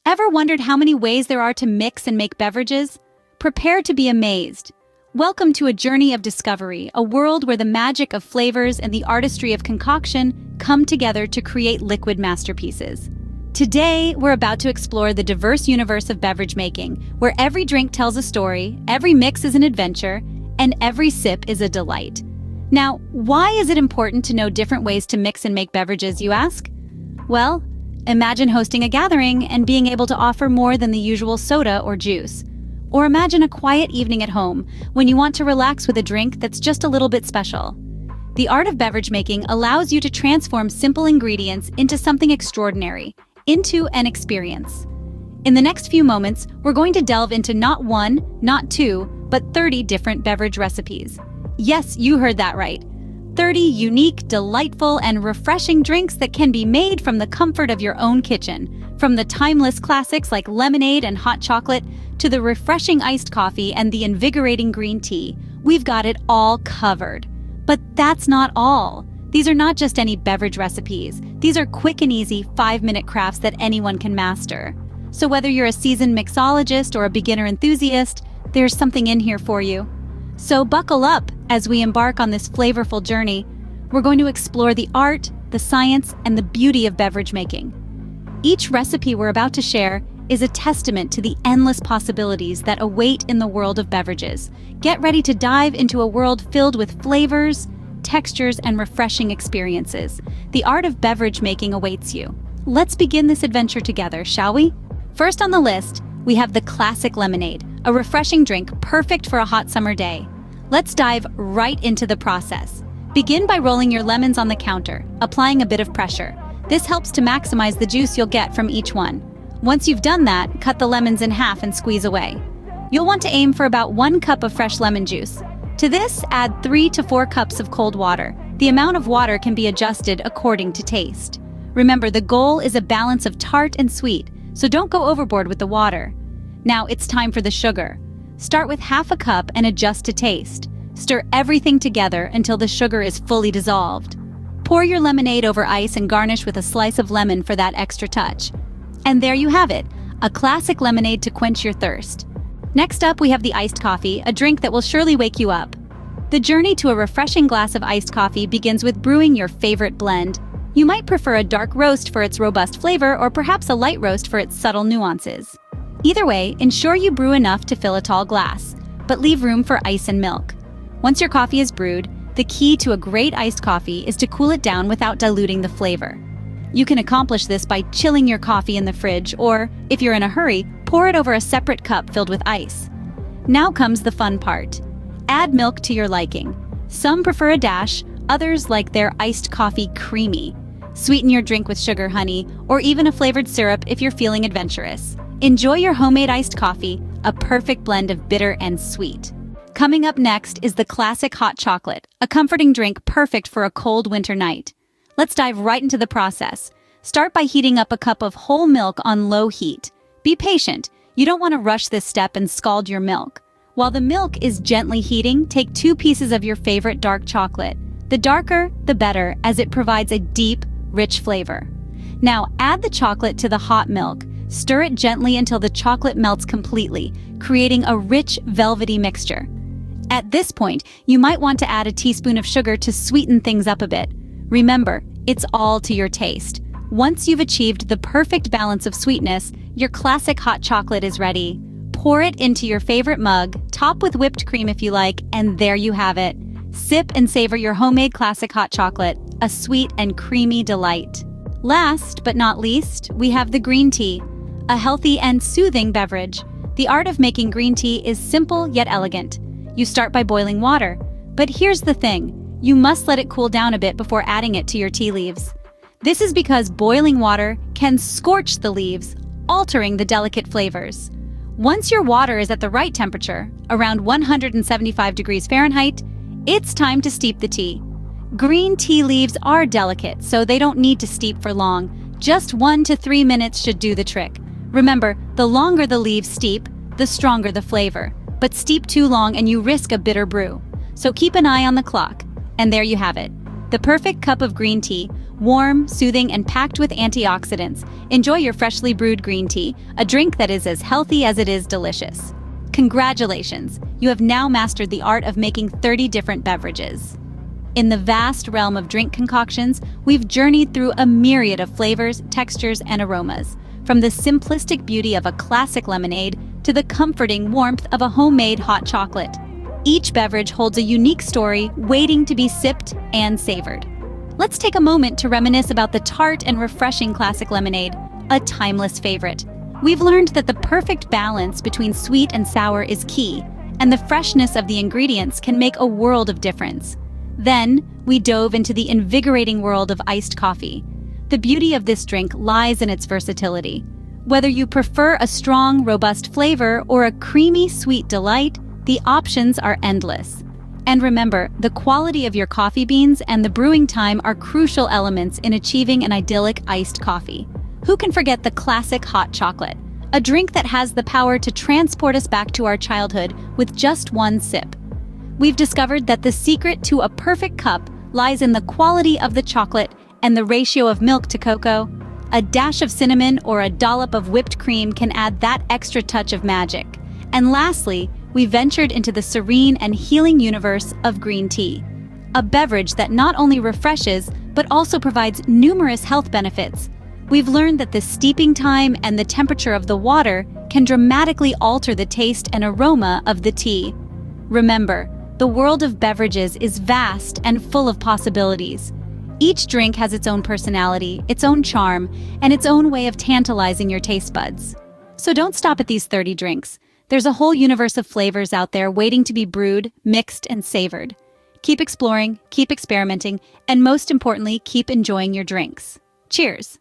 Ever wondered how many ways there are to mix and make beverages? Prepare to be amazed. Welcome to a journey of discovery, a world where the magic of flavors and the artistry of concoction come together to create liquid masterpieces. Today, we're about to explore the diverse universe of beverage making, where every drink tells a story, every mix is an adventure, and every sip is a delight. Now, why is it important to know different ways to mix and make beverages, you ask? Well, imagine hosting a gathering and being able to offer more than the usual soda or juice. Or imagine a quiet evening at home when you want to relax with a drink that's just a little bit special. The art of beverage making allows you to transform simple ingredients into something extraordinary, into an experience. In the next few moments, we're going to delve into not one, not two, but 30 different beverage recipes. Yes, you heard that right. 30 unique, delightful, and refreshing drinks that can be made from the comfort of your own kitchen. From the timeless classics like lemonade and hot chocolate to the refreshing iced coffee and the invigorating green tea, we've got it all covered. But that's not all. These are not just any beverage recipes. These are quick and easy 5-minute crafts that anyone can master. So whether you're a seasoned mixologist or a beginner enthusiast, there's something in here for you. So buckle up as we embark on this flavorful journey. We're going to explore the art, the science, and the beauty of beverage making. Each recipe we're about to share is a testament to the endless possibilities that await in the world of beverages. Get ready to dive into a world filled with flavors, textures, and refreshing experiences. The art of beverage making awaits you. Let's begin this adventure together, shall we? First on the list, we have the classic lemonade, a refreshing drink perfect for a hot summer day. Let's dive right into the process. Begin by rolling your lemons on the counter, applying a bit of pressure. This helps to maximize the juice you'll get from each one. Once you've done that, cut the lemons in half and squeeze away. You'll want to aim for about 1 cup of fresh lemon juice. To this, add 3 to 4 cups of cold water. The amount of water can be adjusted according to taste. Remember, the goal is a balance of tart and sweet, so don't go overboard with the water. Now it's time for the sugar. Start with half a cup and adjust to taste. Stir everything together until the sugar is fully dissolved. Pour your lemonade over ice and garnish with a slice of lemon for that extra touch. And there you have it, a classic lemonade to quench your thirst. Next up, we have the iced coffee, a drink that will surely wake you up. The journey to a refreshing glass of iced coffee begins with brewing your favorite blend. You might prefer a dark roast for its robust flavor or perhaps a light roast for its subtle nuances. Either way, ensure you brew enough to fill a tall glass, but leave room for ice and milk. Once your coffee is brewed, the key to a great iced coffee is to cool it down without diluting the flavor. You can accomplish this by chilling your coffee in the fridge or, if you're in a hurry, pour it over a separate cup filled with ice. Now comes the fun part. Add milk to your liking. Some prefer a dash, others like their iced coffee creamy. Sweeten your drink with sugar, honey, or even a flavored syrup if you're feeling adventurous. Enjoy your homemade iced coffee, a perfect blend of bitter and sweet. Coming up next is the classic hot chocolate, a comforting drink perfect for a cold winter night. Let's dive right into the process. Start by heating up a cup of whole milk on low heat. Be patient. You don't want to rush this step and scald your milk. While the milk is gently heating, take 2 pieces of your favorite dark chocolate. The darker, the better, as it provides a deep, rich flavor. Now add the chocolate to the hot milk. Stir it gently until the chocolate melts completely, creating a rich, velvety mixture. At this point, you might want to add a teaspoon of sugar to sweeten things up a bit. Remember, it's all to your taste. Once you've achieved the perfect balance of sweetness, your classic hot chocolate is ready. Pour it into your favorite mug, top with whipped cream if you like, and there you have it. Sip and savor your homemade classic hot chocolate, a sweet and creamy delight. Last but not least, we have the green tea, a healthy and soothing beverage. The art of making green tea is simple yet elegant. You start by boiling water, but here's the thing. You must let it cool down a bit before adding it to your tea leaves. This is because boiling water can scorch the leaves, altering the delicate flavors. Once your water is at the right temperature, around 175 degrees Fahrenheit, it's time to steep the tea. Green tea leaves are delicate, so they don't need to steep for long. Just 1 to 3 minutes should do the trick. Remember, the longer the leaves steep, the stronger the flavor. But steep too long and you risk a bitter brew. So keep an eye on the clock. And there you have it. The perfect cup of green tea, warm, soothing, and packed with antioxidants. Enjoy your freshly brewed green tea, a drink that is as healthy as it is delicious. Congratulations! You have now mastered the art of making 30 different beverages. In the vast realm of drink concoctions, we've journeyed through a myriad of flavors, textures, and aromas, from the simplistic beauty of a classic lemonade to the comforting warmth of a homemade hot chocolate. Each beverage holds a unique story waiting to be sipped and savored. Let's take a moment to reminisce about the tart and refreshing classic lemonade, a timeless favorite. We've learned that the perfect balance between sweet and sour is key, and the freshness of the ingredients can make a world of difference. Then, we dove into the invigorating world of iced coffee. The beauty of this drink lies in its versatility. Whether you prefer a strong, robust flavor or a creamy, sweet delight, the options are endless. And remember, the quality of your coffee beans and the brewing time are crucial elements in achieving an idyllic iced coffee. Who can forget the classic hot chocolate? A drink that has the power to transport us back to our childhood with just one sip. We've discovered that the secret to a perfect cup lies in the quality of the chocolate and the ratio of milk to cocoa. A dash of cinnamon or a dollop of whipped cream can add that extra touch of magic. And lastly, we ventured into the serene and healing universe of green tea, a beverage that not only refreshes but also provides numerous health benefits. We've learned that the steeping time and the temperature of the water can dramatically alter the taste and aroma of the tea. Remember, the world of beverages is vast and full of possibilities. Each drink has its own personality, its own charm, and its own way of tantalizing your taste buds. So don't stop at these 30 drinks. There's a whole universe of flavors out there waiting to be brewed, mixed, and savored. Keep exploring, keep experimenting, and most importantly, keep enjoying your drinks. Cheers!